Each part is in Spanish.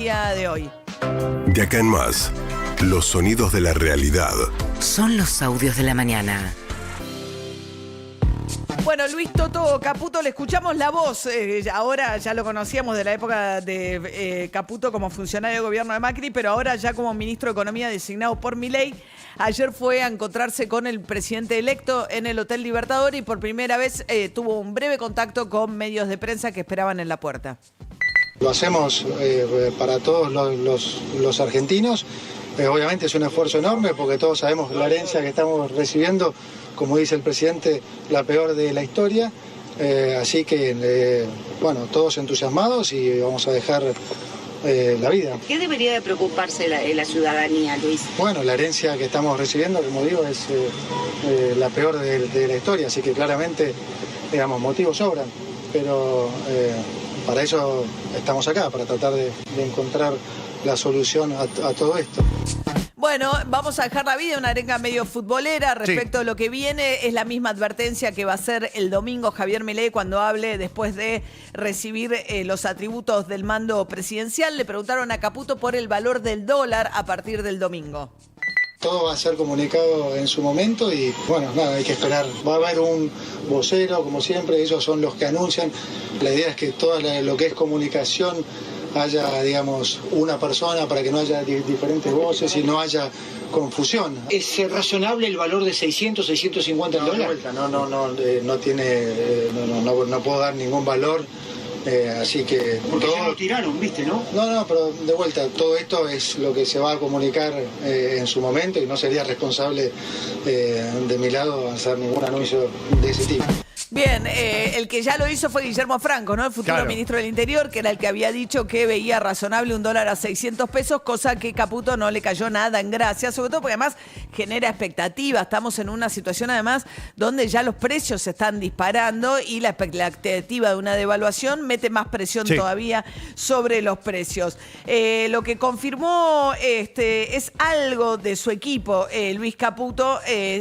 día de hoy. De acá en más, los sonidos de la realidad. Son los audios de la mañana. Bueno, Luis Toto Caputo, le escuchamos la voz. Ahora ya lo conocíamos de la época de Caputo como funcionario del gobierno de Macri, pero ahora ya como ministro de Economía designado por Milei. Ayer fue a encontrarse con el presidente electo en el Hotel Libertador y por primera vez tuvo un breve contacto con medios de prensa que esperaban en la puerta. Lo hacemos para todos los argentinos. Obviamente es un esfuerzo enorme porque todos sabemos la herencia que estamos recibiendo, como dice el presidente, la peor de la historia. Así que, bueno, todos entusiasmados y vamos a dejar la vida. ¿Qué debería de preocuparse la ciudadanía, Luis? Bueno, la herencia que estamos recibiendo, como digo, es la peor de la historia. Así que claramente, digamos, motivos sobran. Pero para eso estamos acá, para tratar de encontrar la solución a todo esto. Bueno, vamos a dejar la vida, una arenga medio futbolera respecto a lo que viene. Es la misma advertencia que va a hacer el domingo Javier Milei cuando hable después de recibir los atributos del mando presidencial. Le preguntaron a Caputo por el valor del dólar a partir del domingo. Todo va a ser comunicado en su momento y, bueno, nada, hay que esperar. Va a haber un vocero, como siempre, ellos son los que anuncian. La idea es que todo lo que es comunicación haya, digamos, una persona para que no haya diferentes voces y no haya confusión. ¿Es razonable el valor de 600, 650 el dólar? No puedo dar ningún valor. Así que porque ya lo tiraron, ¿viste, no? No, pero de vuelta, todo esto es lo que se va a comunicar en su momento y no sería responsable de mi lado hacer ningún anuncio de ese tipo. Bien, el que ya lo hizo fue Guillermo Franco, ¿no? El futuro ministro del Interior, que era el que había dicho que veía razonable un dólar a 600 pesos, cosa que Caputo no le cayó nada en gracia, sobre todo porque además genera expectativa. Estamos en una situación además donde ya los precios se están disparando y la expectativa de una devaluación mete más presión todavía sobre los precios. Lo que confirmó es algo de su equipo, Luis Caputo,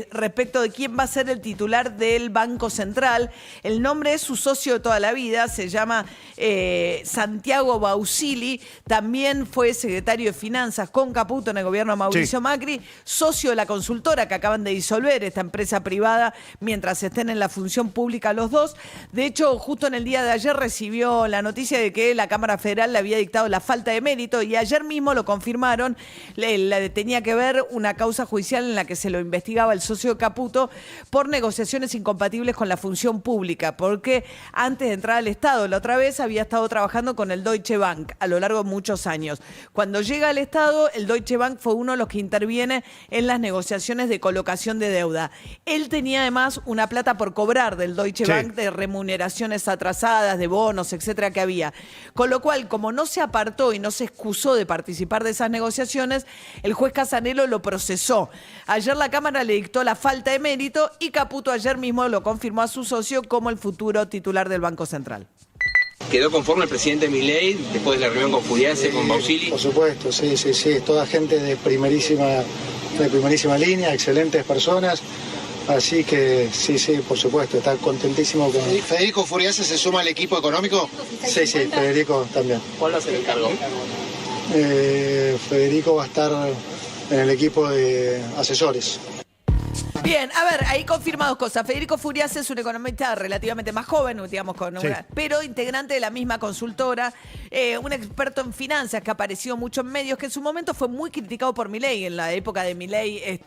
respecto de quién va a ser el titular del Banco Central. El nombre es su socio de toda la vida, se llama Santiago Bausili, también fue secretario de Finanzas con Caputo en el gobierno de Mauricio Macri, socio de la consultora que acaban de disolver, esta empresa privada, mientras estén en la función pública los dos. De hecho, justo en el día de ayer recibió la noticia de que la Cámara Federal le había dictado la falta de mérito y ayer mismo lo confirmaron. Tenía que ver una causa judicial en la que se lo investigaba el socio de Caputo por negociaciones incompatibles con la función pública, porque antes de entrar al Estado, la otra vez había estado trabajando con el Deutsche Bank a lo largo de muchos años. Cuando llega al Estado, el Deutsche Bank fue uno de los que interviene en las negociaciones de colocación de deuda. Él tenía además una plata por cobrar del Deutsche Bank de remuneraciones atrasadas, de bonos, etcétera, que había. Con lo cual, como no se apartó y no se excusó de participar de esas negociaciones, el juez Casanelo lo procesó. Ayer la Cámara le dictó la falta de mérito y Caputo ayer mismo lo confirmó a su socio como el futuro titular del Banco Central. ¿Quedó conforme el presidente Milei después de la reunión con Furiase, con Bausili? Por supuesto, sí, toda gente de primerísima línea, excelentes personas, así que sí, por supuesto, está contentísimo con... ¿Federico Furiase se suma al equipo económico? Sí, Federico también. ¿Cuál va a ser el cargo? Federico va a estar en el equipo de asesores. Bien, a ver, ahí confirma dos cosas. Federico Furiase es un economista relativamente más joven, digamos, pero integrante de la misma consultora, un experto en finanzas que apareció mucho en medios, que en su momento fue muy criticado por Milei, en la época de Milei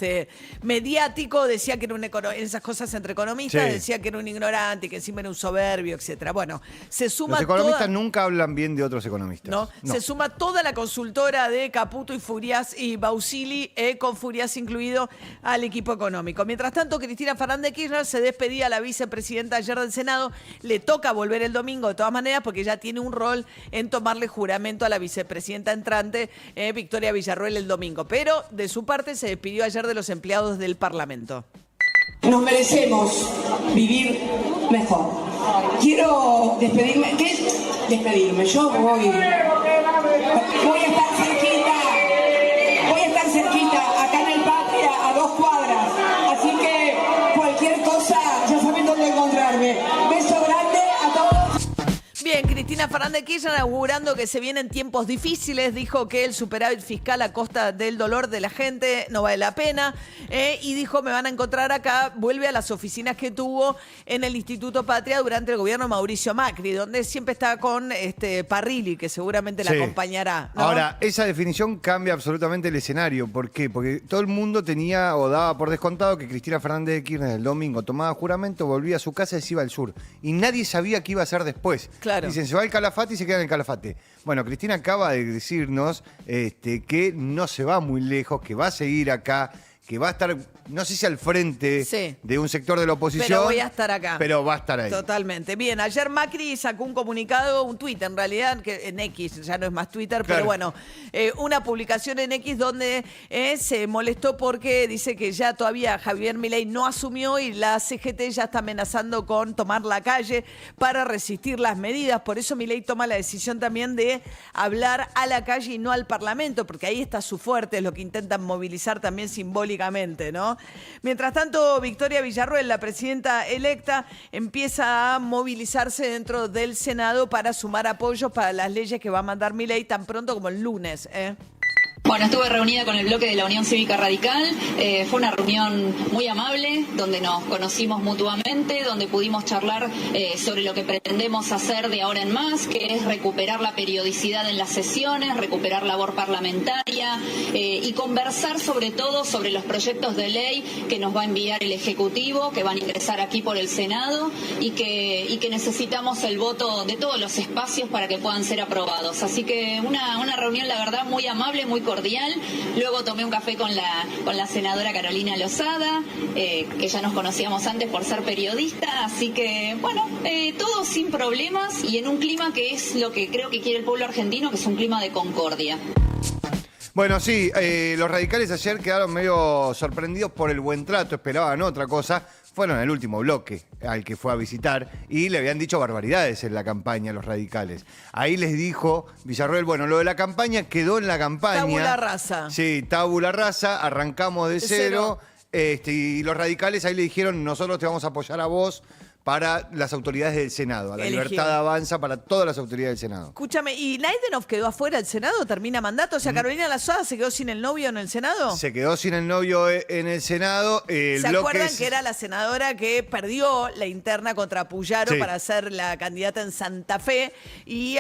mediático, decía que era en esas cosas entre economistas, decía que era un ignorante, que encima era un soberbio, etcétera. Bueno, se suma los economistas nunca hablan bien de otros economistas. No. Se suma toda la consultora de Caputo y Furiase y Bausili, con Furiase incluido, al equipo económico. Mientras tanto, Cristina Fernández Kirchner se despedía a la vicepresidenta ayer del Senado. Le toca volver el domingo de todas maneras porque ya tiene un rol en tomarle juramento a la vicepresidenta entrante, Victoria Villarruel, el domingo. Pero de su parte se despidió ayer de los empleados del Parlamento. Nos merecemos vivir mejor. Quiero despedirme. ¿Qué es despedirme? Yo voy a estar cerquita. Voy a estar cerquita, acá en el Patria, a 2 cuadras. Así que cualquier cosa, ya saben dónde encontrarme. Beso grande a todos. Bien, Cristina Fernández de Kirchner augurando que se vienen tiempos difíciles, dijo que el superávit fiscal a costa del dolor de la gente no vale la pena, y dijo, me van a encontrar acá, vuelve a las oficinas que tuvo en el Instituto Patria durante el gobierno de Mauricio Macri, donde siempre está con Parrilli, que seguramente la acompañará, ¿no? Ahora, esa definición cambia absolutamente el escenario. ¿Por qué? Porque todo el mundo tenía o daba por descontado que Cristina Fernández de Kirchner el domingo tomaba juramento, volvía a su casa y se iba al sur. Y nadie sabía qué iba a hacer después. Claro. Dicen, se va al Calafate y se queda en el Calafate. Bueno, Cristina acaba de decirnos que no se va muy lejos, que va a seguir acá, que va a estar, no sé si al frente de un sector de la oposición. Pero voy a estar acá. Pero va a estar ahí. Totalmente. Bien, ayer Macri sacó un comunicado, un tuit en realidad, que en X, ya no es más Twitter, claro. pero bueno, una publicación en X donde se molestó porque dice que ya todavía Javier Milei no asumió y la CGT ya está amenazando con tomar la calle para resistir las medidas. Por eso Milei toma la decisión también de hablar a la calle y no al Parlamento, porque ahí está su fuerte, es lo que intentan movilizar también simbólicamente, ¿no? Mientras tanto, Victoria Villarroel, la presidenta electa, empieza a movilizarse dentro del Senado para sumar apoyos para las leyes que va a mandar Milei tan pronto como el lunes, Bueno, estuve reunida con el bloque de la Unión Cívica Radical, fue una reunión muy amable, donde nos conocimos mutuamente, donde pudimos charlar sobre lo que pretendemos hacer de ahora en más, que es recuperar la periodicidad en las sesiones, recuperar labor parlamentaria y conversar sobre todo sobre los proyectos de ley que nos va a enviar el Ejecutivo, que van a ingresar aquí por el Senado y que necesitamos el voto de todos los espacios para que puedan ser aprobados. Así que una reunión, la verdad, muy amable, muy cordial. Luego tomé un café con la senadora Carolina Lozada, que ya nos conocíamos antes por ser periodista, así que bueno, todo sin problemas y en un clima que es lo que creo que quiere el pueblo argentino, que es un clima de concordia. Bueno, sí, los radicales ayer quedaron medio sorprendidos por el buen trato, esperaban otra cosa. Fueron el último bloque al que fue a visitar y le habían dicho barbaridades en la campaña a los radicales. Ahí les dijo Villarroel, bueno, lo de la campaña quedó en la campaña. Tabula rasa. Sí, tabula rasa, arrancamos de cero. Y los radicales ahí le dijeron, nosotros te vamos a apoyar a vos para las autoridades del Senado, a la libertad avanza para todas las autoridades del Senado. Escúchame, ¿y Naidenov quedó afuera del Senado? ¿Termina mandato? O sea, ¿Carolina Lozada se quedó sin el novio en el Senado? Se quedó sin el novio en el Senado. ¿Se acuerdan que era la senadora que perdió la interna contra Puyaro para ser la candidata en Santa Fe y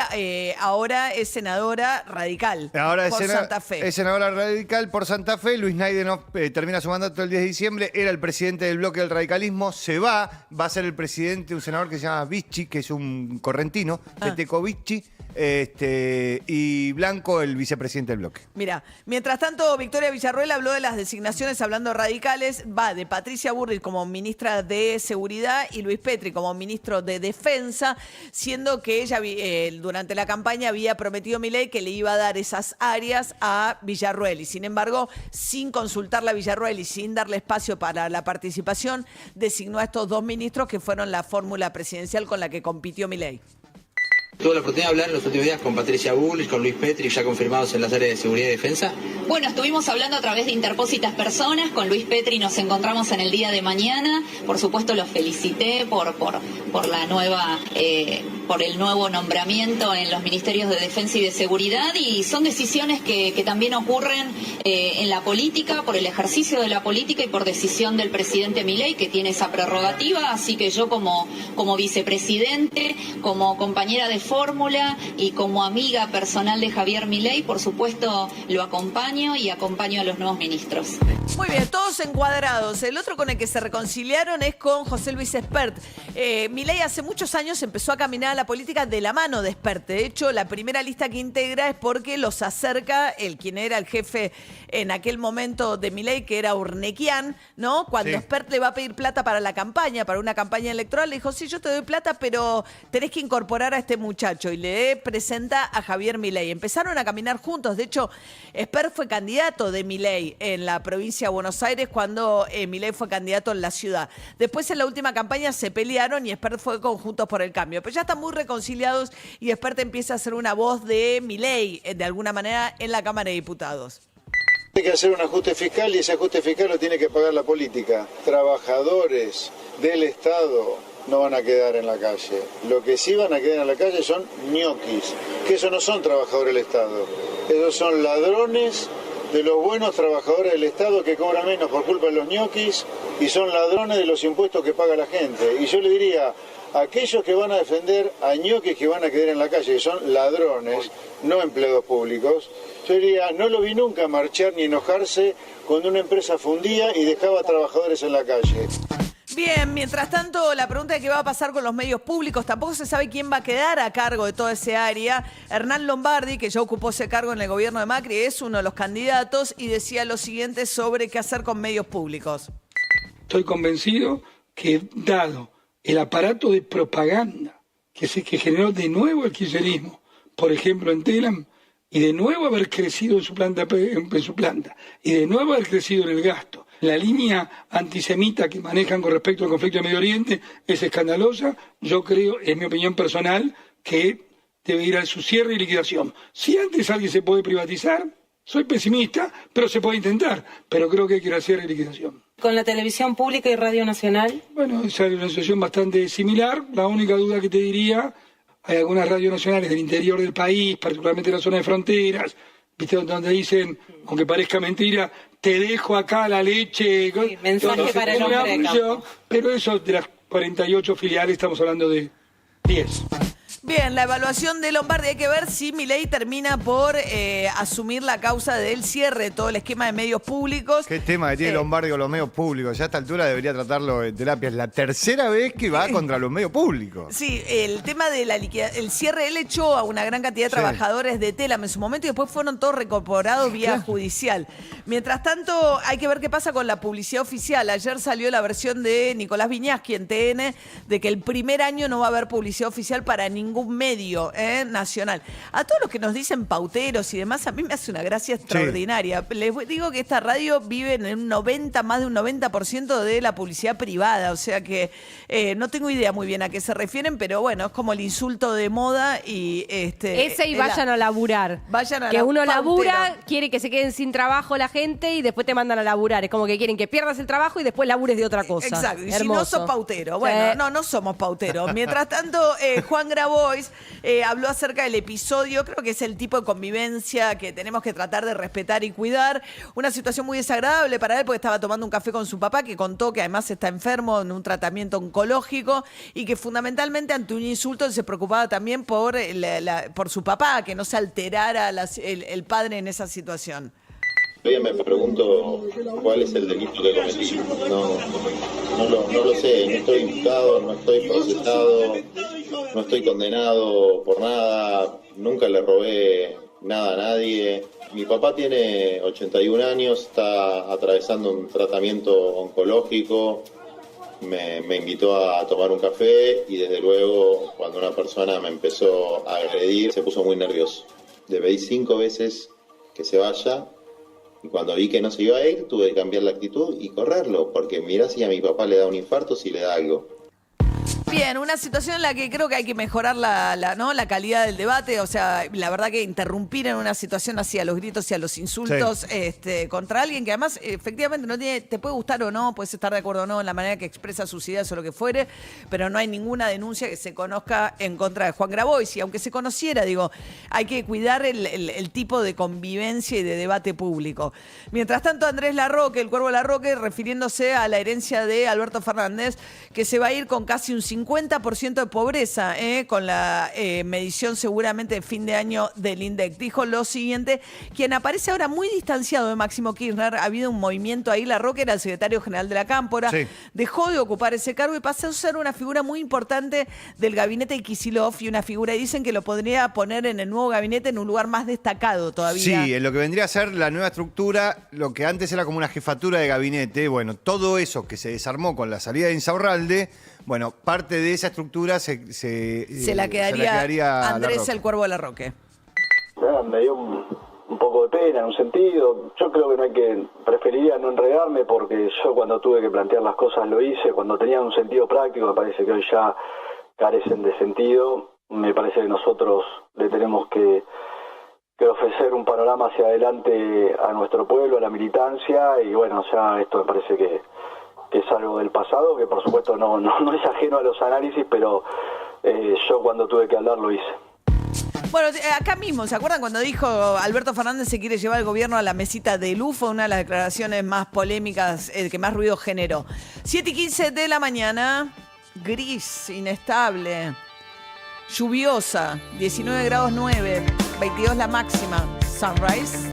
ahora es senadora radical por Santa Fe? Es senadora radical por Santa Fe. Luis Naidenov termina su mandato el 10 de diciembre. Era el presidente del bloque del radicalismo. Se va a ser el presidente, un senador que se llama Vicci, que es un correntino, Peteco Vicci, y Blanco, el vicepresidente del bloque. Mira, mientras tanto, Victoria Villarroel habló de las designaciones, hablando radicales, va de Patricia Bullrich como ministra de Seguridad y Luis Petri como ministro de Defensa, siendo que ella durante la campaña había prometido a Milei que le iba a dar esas áreas a Villarroel y sin embargo, sin consultarla a Villarroel y sin darle espacio para la participación, designó a estos dos ministros que fueron la fórmula presidencial con la que compitió Milei. ¿Tuvo la oportunidad de hablar en los últimos días con Patricia Bullrich, con Luis Petri, ya confirmados en las áreas de seguridad y defensa? Bueno, estuvimos hablando a través de interpósitas personas. Con Luis Petri nos encontramos en el día de mañana. Por supuesto, los felicité por la nueva, por el nuevo nombramiento en los ministerios de Defensa y de Seguridad. Y son decisiones que también ocurren en la política, por el ejercicio de la política y por decisión del presidente Milei, que tiene esa prerrogativa. Así que yo como vicepresidente, como compañera de fórmula y como amiga personal de Javier Milei, por supuesto, lo acompaño y acompaño a los nuevos ministros. Muy bien, todos encuadrados. El otro con el que se reconciliaron es con José Luis Espert. Milei hace muchos años empezó a caminar a la política de la mano de Espert. De hecho, la primera lista que integra es porque los acerca quien era el jefe en aquel momento de Milei, que era Urnequian, ¿no? Cuando Espert le va a pedir plata para la campaña, para una campaña electoral, le dijo, sí, yo te doy plata, pero tenés que incorporar a este muchacho. Y le presenta a Javier Milei. Empezaron a caminar juntos. De hecho, Espert fue candidato de Milei en la provincia de Buenos Aires cuando Milei fue candidato en la ciudad. Después, en la última campaña, se pelearon y Espert fue con Juntos por el Cambio. Pero ya están muy reconciliados y Espert empieza a ser una voz de Milei, de alguna manera, en la Cámara de Diputados. Hay que hacer un ajuste fiscal y ese ajuste fiscal lo tiene que pagar la política. Trabajadores del Estado no van a quedar en la calle. Lo que sí van a quedar en la calle son ñoquis, que esos no son trabajadores del Estado. Esos son ladrones de los buenos trabajadores del Estado que cobran menos por culpa de los ñoquis y son ladrones de los impuestos que paga la gente. Y yo le diría, aquellos que van a defender a ñoquis que van a quedar en la calle, que son ladrones, no empleados públicos, yo diría, no lo vi nunca marchar ni enojarse cuando una empresa fundía y dejaba a trabajadores en la calle. Bien, mientras tanto, la pregunta de qué va a pasar con los medios públicos, tampoco se sabe quién va a quedar a cargo de toda esa área. Hernán Lombardi, que ya ocupó ese cargo en el gobierno de Macri, es uno de los candidatos y decía lo siguiente sobre qué hacer con medios públicos. Estoy convencido que, dado el aparato de propaganda que generó de nuevo el kirchnerismo, por ejemplo en Telam, y de nuevo haber crecido en su planta, y de nuevo haber crecido en el gasto, la línea antisemita que manejan con respecto al conflicto de Medio Oriente es escandalosa. Yo creo, en mi opinión personal, que debe ir a su cierre y liquidación. Si antes alguien se puede privatizar, soy pesimista, pero se puede intentar. Pero creo que hay que ir al cierre y liquidación. ¿Con la televisión pública y Radio Nacional? Bueno, esa es una situación bastante similar. La única duda que te diría, hay algunas radios nacionales del interior del país, particularmente en la zona de fronteras, ¿viste? Donde dicen, aunque parezca mentira, te dejo acá la leche. Sí, mensaje para el hombre de campo. Pero eso, de las 48 filiales, estamos hablando de 10. Bien, la evaluación de Lombardi, hay que ver si Milei termina por asumir la causa del cierre de todo el esquema de medios públicos. ¿Qué tema que tiene Lombardi con los medios públicos? Ya a esta altura debería tratarlo en terapia. Es la tercera vez que va contra los medios públicos. Sí, el tema de el cierre, él echó a una gran cantidad de trabajadores de Telam en su momento y después fueron todos reincorporados vía judicial. Mientras tanto, hay que ver qué pasa con la publicidad oficial. Ayer salió la versión de Nicolás Viñaski en TN de que el primer año no va a haber publicidad oficial para ningún medio nacional. A todos los que nos dicen pauteros y demás, a mí me hace una gracia extraordinaria. Sí. Les digo que esta radio vive en más de un 90% de la publicidad privada, o sea que no tengo idea muy bien a qué se refieren, pero bueno, es como el insulto de moda y ese y vayan a laburar. Vayan a que uno labura, quiere que se queden sin trabajo la gente y después te mandan a laburar. Es como que quieren que pierdas el trabajo y después labures de otra cosa. Exacto. Y hermoso. Si no sos pautero. Bueno, no somos pauteros. Mientras tanto, Juan Grabois habló acerca del episodio, creo que es el tipo de convivencia que tenemos que tratar de respetar y cuidar. Una situación muy desagradable para él porque estaba tomando un café con su papá, que contó que además está enfermo en un tratamiento oncológico y que fundamentalmente ante un insulto se preocupaba también por su papá, que no se alterara el padre en esa situación. Todavía me pregunto cuál es el delito que cometí. No lo sé, no estoy imputado, no estoy procesado, no estoy condenado por nada, nunca le robé nada a nadie. Mi papá tiene 81 años, está atravesando un tratamiento oncológico, me invitó a tomar un café y desde luego cuando una persona me empezó a agredir se puso muy nervioso. Le pedí 5 veces que se vaya. Y cuando vi que no se iba a ir, tuve que cambiar la actitud y correrlo, porque mirá si a mi papá le da un infarto, si le da algo. Bien, una situación en la que creo que hay que mejorar la calidad del debate, o sea, la verdad que interrumpir en una situación así a los gritos y a los insultos contra alguien que además efectivamente no tiene, te puede gustar o no, puedes estar de acuerdo o no en la manera que expresa sus ideas o lo que fuere, pero no hay ninguna denuncia que se conozca en contra de Juan Grabois y aunque se conociera, digo, hay que cuidar el tipo de convivencia y de debate público. Mientras tanto, Andrés Larroque, el Cuervo Larroque, refiriéndose a la herencia de Alberto Fernández, que se va a ir con casi un 50% de pobreza, con la medición seguramente de fin de año del INDEC. Dijo lo siguiente, quien aparece ahora muy distanciado de Máximo Kirchner, ha habido un movimiento ahí, Larroque era el secretario general de la Cámpora, dejó de ocupar ese cargo y pasó a ser una figura muy importante del gabinete de Kicillof y una figura, dicen que lo podría poner en el nuevo gabinete en un lugar más destacado todavía. Sí, en lo que vendría a ser la nueva estructura, lo que antes era como una jefatura de gabinete, bueno, todo eso que se desarmó con la salida de Insaurralde, bueno, parte de esa estructura se la quedaría Andrés el Cuervo Larroque. Me dio un poco de pena en un sentido. Yo creo que preferiría no enredarme porque yo cuando tuve que plantear las cosas lo hice. Cuando tenían un sentido práctico me parece que hoy ya carecen de sentido. Me parece que nosotros le tenemos que ofrecer un panorama hacia adelante a nuestro pueblo, a la militancia y bueno, ya esto me parece que es algo del pasado, que por supuesto no es ajeno a los análisis, pero yo cuando tuve que hablar lo hice. Bueno, acá mismo, ¿se acuerdan cuando dijo Alberto Fernández se quiere llevar el gobierno a la mesita de luz? Fue una de las declaraciones más polémicas, que más ruido generó. 7:15 de la mañana, gris, inestable, lluviosa, 19 grados 9, 22 la máxima, sunrise.